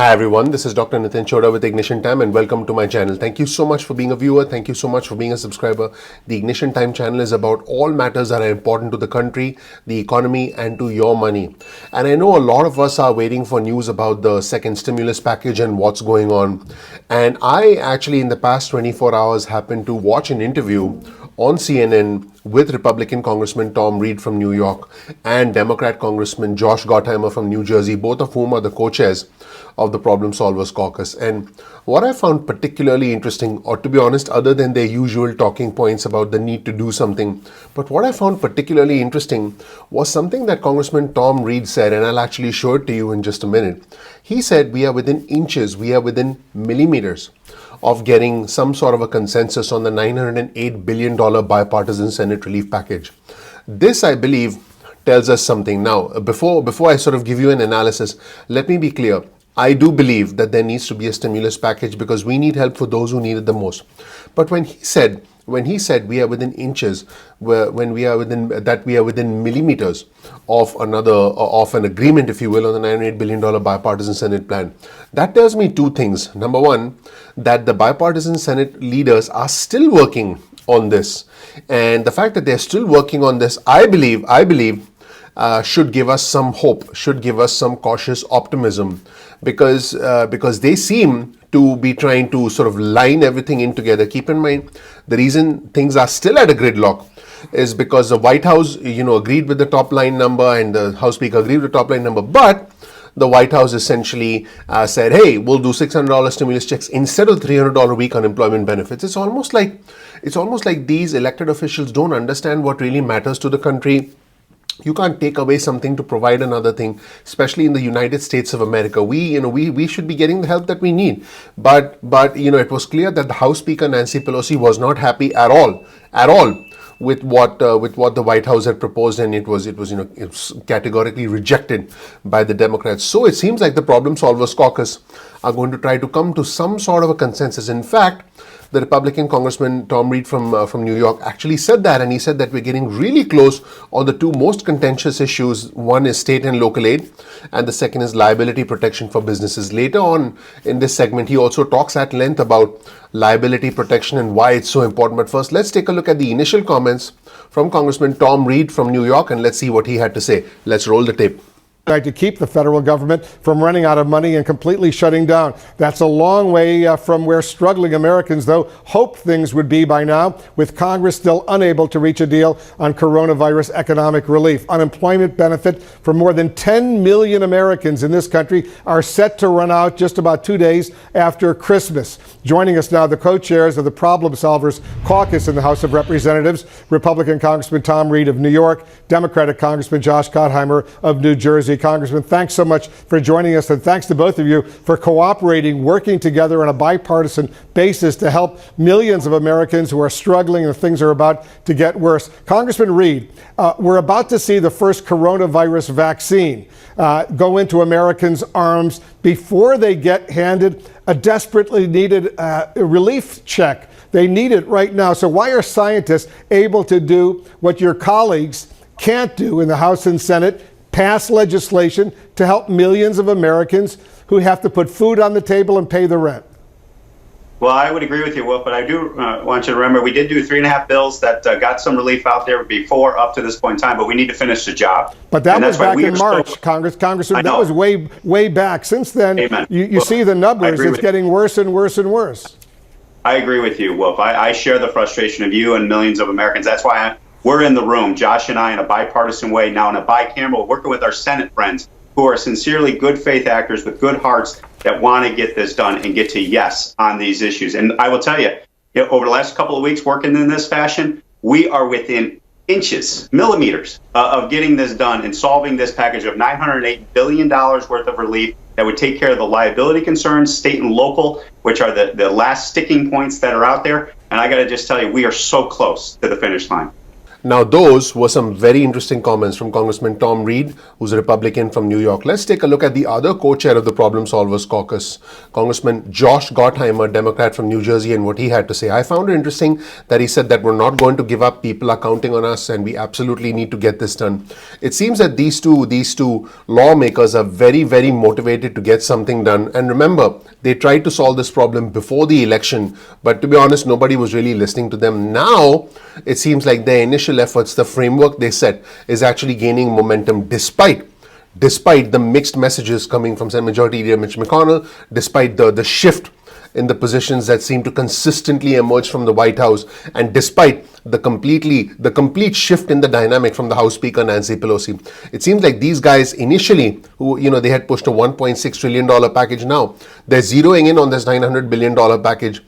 Hi everyone, this is Dr. Nitin Chhoda with Ignition Time and welcome to my channel. Thank you so much for being a viewer. Thank you so much for being a subscriber. The Ignition Time channel is about all matters that are important to the country, the economy and to your money. And I know a lot of us are waiting for news about the second stimulus package and what's going on. And I actually in the past 24 hours happened to watch an interview on CNN with Republican Congressman Tom Reed from New York and Democrat Congressman Josh Gottheimer from New Jersey, both of whom are the co-chairs of the Problem Solvers Caucus. And what I found particularly interesting, or to be honest, other than their usual talking points about the need to do something, but what I found particularly interesting was something that Congressman Tom Reed said, and I'll actually show it to you in just a minute. He said we are within inches, we are within millimeters of getting some sort of a consensus on the $908 billion bipartisan Senate relief package. This, I believe, tells us something. Now, before I sort of give you an analysis, let me be clear. I do believe that there needs to be a stimulus package because we need help for those who need it the most. But when he said we are within inches, when we are within millimeters of an agreement, if you will, on the $908 billion bipartisan Senate plan, that tells me two things. Number one, that the bipartisan Senate leaders are still working on this, and the fact that they're still working on this, I believe, should give us some hope, should give us some cautious optimism, because they seem to be trying to sort of line everything in together. Keep in mind, the reason things are still at a gridlock is because the White House, agreed with the top line number and the House Speaker agreed with the top line number, but the White House essentially said, hey, we'll do $600 stimulus checks instead of $300 a week unemployment benefits. It's almost like these elected officials don't understand what really matters to the country. You can't take away something to provide another thing, especially in the United States of America. We should be getting the help that we need. But it was clear that the House Speaker Nancy Pelosi was not happy at all with what the White House had proposed, and it was categorically rejected by the Democrats. So it seems like the Problem Solvers Caucus are going to try to come to some sort of a consensus. In fact, the Republican Congressman Tom Reed from New York actually said that, and he said that we're getting really close on the two most contentious issues. One is state and local aid, and the second is liability protection for businesses. Later on in this segment, he also talks at length about liability protection and why it's so important. But first, let's take a look at the initial comments from Congressman Tom Reed from New York, and let's see what he had to say. Let's roll the tape. To keep the federal government from running out of money and completely shutting down. That's a long way from where struggling Americans, though, hoped things would be by now, with Congress still unable to reach a deal on coronavirus economic relief. Unemployment benefit for more than 10 million Americans in this country are set to run out just about 2 days after Christmas. Joining us now, the co-chairs of the Problem Solvers Caucus in the House of Representatives, Republican Congressman Tom Reed of New York, Democratic Congressman Josh Gottheimer of New Jersey. Congressman, thanks so much for joining us, and thanks to both of you for cooperating, working together on a bipartisan basis to help millions of Americans who are struggling and things are about to get worse. Congressman Reed, we're about to see the first coronavirus vaccine go into Americans' arms before they get handed a desperately needed relief check. They need it right now. So why are scientists able to do what your colleagues can't do in the House and Senate? Pass legislation to help millions of Americans who have to put food on the table and pay the rent. Well, I would agree with you, Wolf, but I do want you to remember we did do 3.5 bills that got some relief out there before up to this point in time, but we need to finish the job. But that was back in March, Congressman. That was way back. Since then, you see the numbers. It's getting worse and worse and worse. I agree with you, Wolf. I share the frustration of you and millions of Americans. That's why we're in the room, Josh and I, in a bipartisan way, now in a bicameral, working with our Senate friends who are sincerely good faith actors with good hearts that want to get this done and get to yes on these issues. And I will tell you, over the last couple of weeks working in this fashion, we are within inches, millimeters of getting this done and solving this package of $908 billion worth of relief that would take care of the liability concerns, state and local, which are the last sticking points that are out there. And I got to just tell you, we are so close to the finish line. Now, those were some very interesting comments from Congressman Tom Reed, who's a Republican from New York. Let's take a look at the other co-chair of the Problem Solvers Caucus, Congressman Josh Gottheimer, Democrat from New Jersey, and what he had to say. I found it interesting that he said that we're not going to give up. People are counting on us, and we absolutely need to get this done. It seems that these two lawmakers are very, very motivated to get something done. And remember, they tried to solve this problem before the election, but to be honest, nobody was really listening to them. Now, it seems like their initial efforts, the framework they set, is actually gaining momentum despite the mixed messages coming from Senate Majority Leader Mitch McConnell, despite the shift in the positions that seem to consistently emerge from the White House, and despite the complete shift in the dynamic from the House Speaker Nancy Pelosi. It seems like these guys initially, who they had pushed a $1.6 trillion package, now they're zeroing in on this $900 billion package.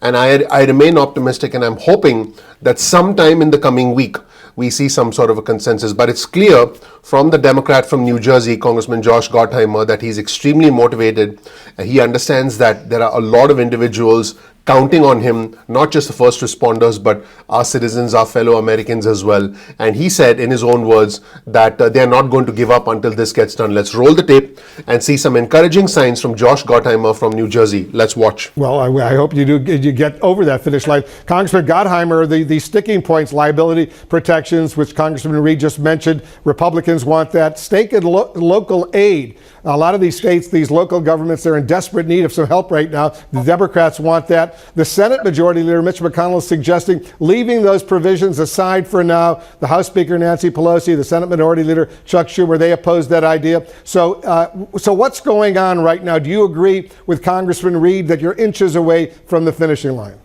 And I remain optimistic, and I'm hoping that sometime in the coming week we see some sort of a consensus. But it's clear from the Democrat from New Jersey, Congressman Josh Gottheimer, that he's extremely motivated. He understands that there are a lot of individuals counting on him, not just the first responders, but our citizens, our fellow Americans as well. And he said, in his own words, that they're not going to give up until this gets done. Let's roll the tape and see some encouraging signs from Josh Gottheimer from New Jersey. Let's watch. Well, I hope you get over that finish line. Congressman Gottheimer, the sticking points, liability protections, which Congressman Reed just mentioned, Republicans want that. State and local aid. A lot of these states, these local governments, they're in desperate need of some help right now. The Democrats want that. The Senate Majority Leader Mitch McConnell is suggesting leaving those provisions aside for now. The House Speaker Nancy Pelosi, the Senate Minority Leader Chuck Schumer, they oppose that idea. So what's going on right now? Do you agree with Congressman Reed that you're inches away from the finishing line?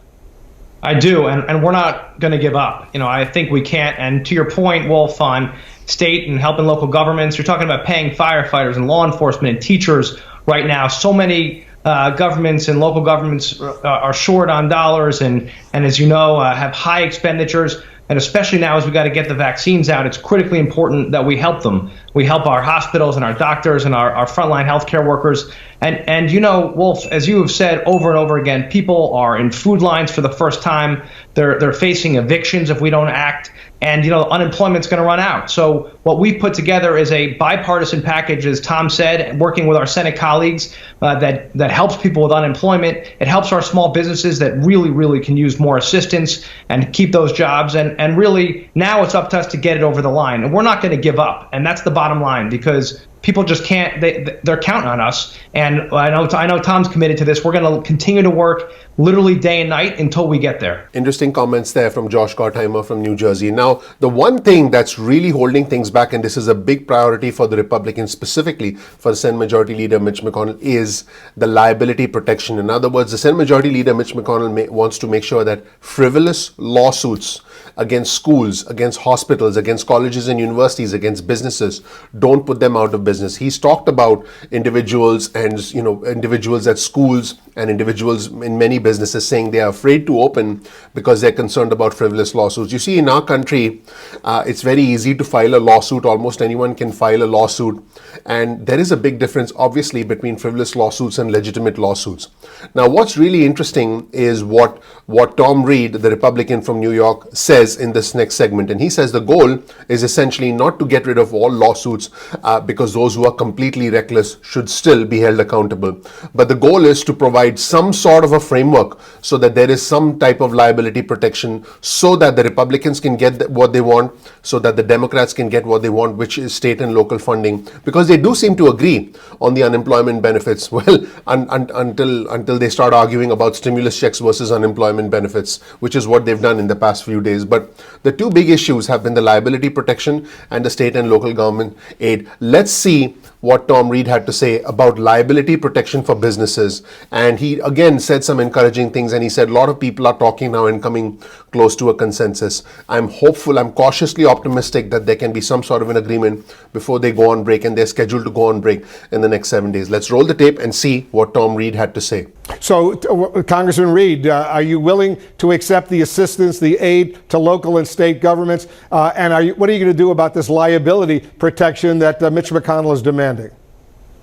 I do, and we're not going to give up. I think we can't. And to your point, Wolf, on state and helping local governments, you're talking about paying firefighters and law enforcement and teachers right now. So many governments and local governments are short on dollars and as you know, have high expenditures. And especially now as we got to get the vaccines out, it's critically important that we help them. We help our hospitals and our doctors and our frontline healthcare workers. And Wolf, as you have said over and over again, people are in food lines for the first time. They're facing evictions if we don't act. And, unemployment's going to run out. So what we've put together is a bipartisan package, as Tom said, working with our Senate colleagues that helps people with unemployment. It helps our small businesses that really, really can use more assistance and keep those jobs. And really, now it's up to us to get it over the line. And we're not going to give up. And that's the bottom line, because people just can't. They're counting on us. And I know Tom's committed to this. We're going to continue to work literally day and night until we get there. Interesting comments there from Josh Gottheimer from New Jersey. Now, the one thing that's really holding things back, and this is a big priority for the Republicans, specifically for the Senate Majority Leader Mitch McConnell, is the liability protection. In other words, the Senate Majority Leader Mitch McConnell wants to make sure that frivolous lawsuits against schools, against hospitals, against colleges and universities, against businesses, don't put them out of business. He's talked about individuals and individuals at schools and individuals in many businesses saying they are afraid to open because they're concerned about frivolous lawsuits. You see, in our country, it's very easy to file a lawsuit. Almost anyone can file a lawsuit. And there is a big difference, obviously, between frivolous lawsuits and legitimate lawsuits. Now, what's really interesting is what Tom Reed, the Republican from New York, says in this next segment. And he says the goal is essentially not to get rid of all lawsuits because those who are completely reckless should still be held accountable. But the goal is to provide some sort of a framework so that there is some type of liability protection so that the Republicans can get what they want, so that the Democrats can get what they want, which is state and local funding, because they do seem to agree on the unemployment benefits. Well, until they start arguing about stimulus checks versus unemployment benefits, which is what they've done in the past few days. But the two big issues have been the liability protection and the state and local government aid. Let's see what Tom Reed had to say about liability protection for businesses. And he again said some encouraging things, and he said a lot of people are talking now and coming close to a consensus. I'm hopeful, I'm cautiously optimistic that there can be some sort of an agreement before they go on break, and they're scheduled to go on break in the next 7 days. Let's roll the tape and see what Tom Reed had to say. So, Congressman Reed, are you willing to accept the assistance, the aid to local and state governments? And what are you going to do about this liability protection that Mitch McConnell is demanding?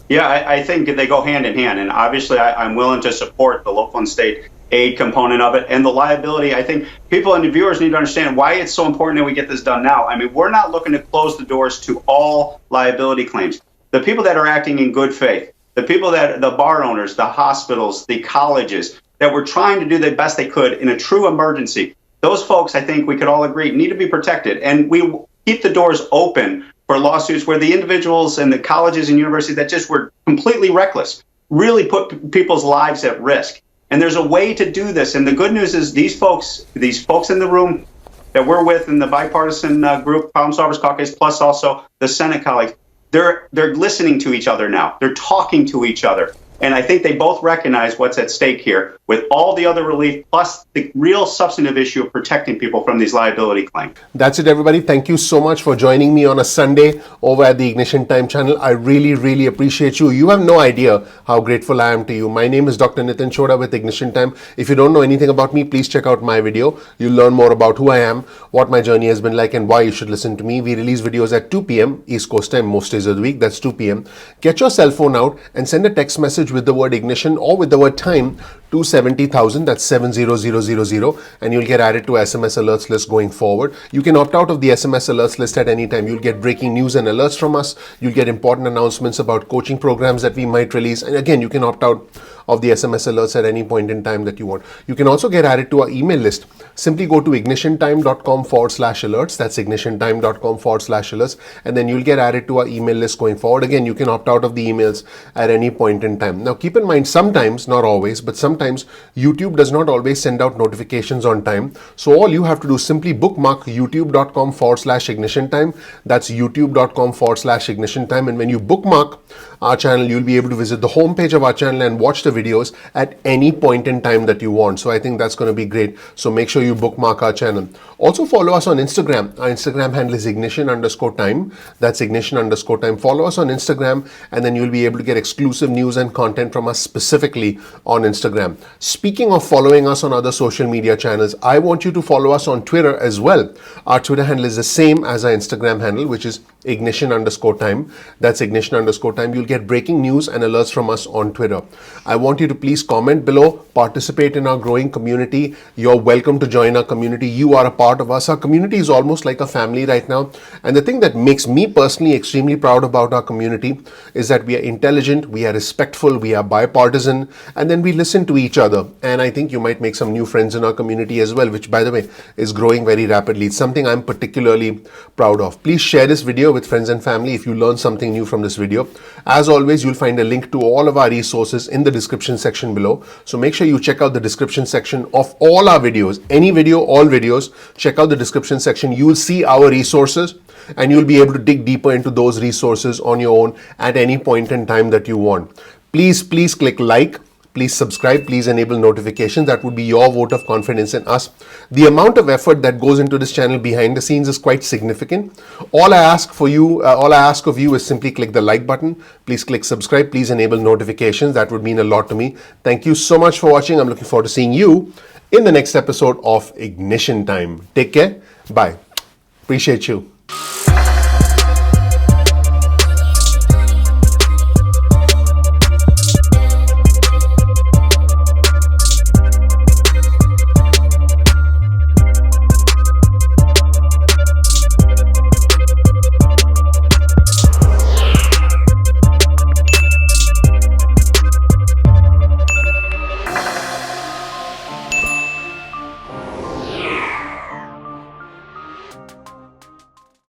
Yeah, I think they go hand in hand. And obviously, I'm willing to support the local and state aid component of it, and the liability. I think people and the viewers need to understand why it's so important that we get this done now. I mean, we're not looking to close the doors to all liability claims. The people that are acting in good faith, the people that, the bar owners, the hospitals, the colleges, that were trying to do the best they could in a true emergency, those folks, I think we could all agree, need to be protected. And we keep the doors open for lawsuits where the individuals and the colleges and universities that just were completely reckless really put people's lives at risk. And there's a way to do this. And the good news is these folks in the room that we're with in the bipartisan group, Problem Solvers Caucus, plus also the Senate colleagues, they're listening to each other now. They're talking to each other. And I think they both recognize what's at stake here with all the other relief, plus the real substantive issue of protecting people from these liability claims. That's it, everybody. Thank you so much for joining me on a Sunday over at the Ignition Time channel. I really, really appreciate you. You have no idea how grateful I am to you. My name is Dr. Nitin Chhoda with Ignition Time. If you don't know anything about me, please check out my video. You'll learn more about who I am, what my journey has been like, and why you should listen to me. We release videos at 2 p.m. East Coast time most days of the week. That's 2 p.m. Get your cell phone out and send a text message with the word ignition or with the word time to 70,000, that's 70000, and you'll get added to SMS alerts list going forward. You can opt out of the SMS alerts list at any time. You'll get breaking news and alerts from us. You'll get important announcements about coaching programs that we might release. And again, you can opt out of the SMS alerts at any point in time that you want. You can also get added to our email list. Simply go to ignitiontime.com/alerts. That's ignitiontime.com/alerts. And then you'll get added to our email list going forward. Again, you can opt out of the emails at any point in time. Now, keep in mind, sometimes, not always, but sometimes YouTube does not always send out notifications on time. So all you have to do is simply bookmark youtube.com/ignitiontime. That's youtube.com/ignitiontime. And when you bookmark our channel, you'll be able to visit the homepage of our channel and watch the videos at any point in time that you want. So I think that's going to be great. So make sure you bookmark our channel. Also follow us on Instagram. Our Instagram handle is ignition_time. That's ignition_time. Follow us on Instagram, and then you'll be able to get exclusive news and content from us specifically on Instagram. Speaking of following us on other social media channels, I want you to follow us on Twitter as well. Our Twitter handle is the same as our Instagram handle, which is ignition_time. That's ignition_time. You'll get breaking news and alerts from us on Twitter. I want you to please comment below, participate in our growing community. You're welcome to join our community. You are a part of us. Our community is almost like a family right now. And the thing that makes me personally extremely proud about our community is that we are intelligent, we are respectful, we are bipartisan, and then we listen to each other. And I think you might make some new friends in our community as well, which, by the way, is growing very rapidly. It's something I'm particularly proud of. Please share this video with friends and family if you learned something new from this video. As always, you'll find a link to all of our resources in the description section below. So make sure you check out the description section of all our videos. Any video, all videos, check out the description section. You will see our resources, and you'll be able to dig deeper into those resources on your own at any point in time that you want. Please click like. Please subscribe, please enable notifications. That would be your vote of confidence in us. The amount of effort that goes into this channel behind the scenes is quite significant. All I ask of you is simply click the like button. Please click subscribe, please enable notifications. That would mean a lot to me. Thank you so much for watching. I'm looking forward to seeing you in the next episode of Ignition Time. Take care. Bye. Appreciate you.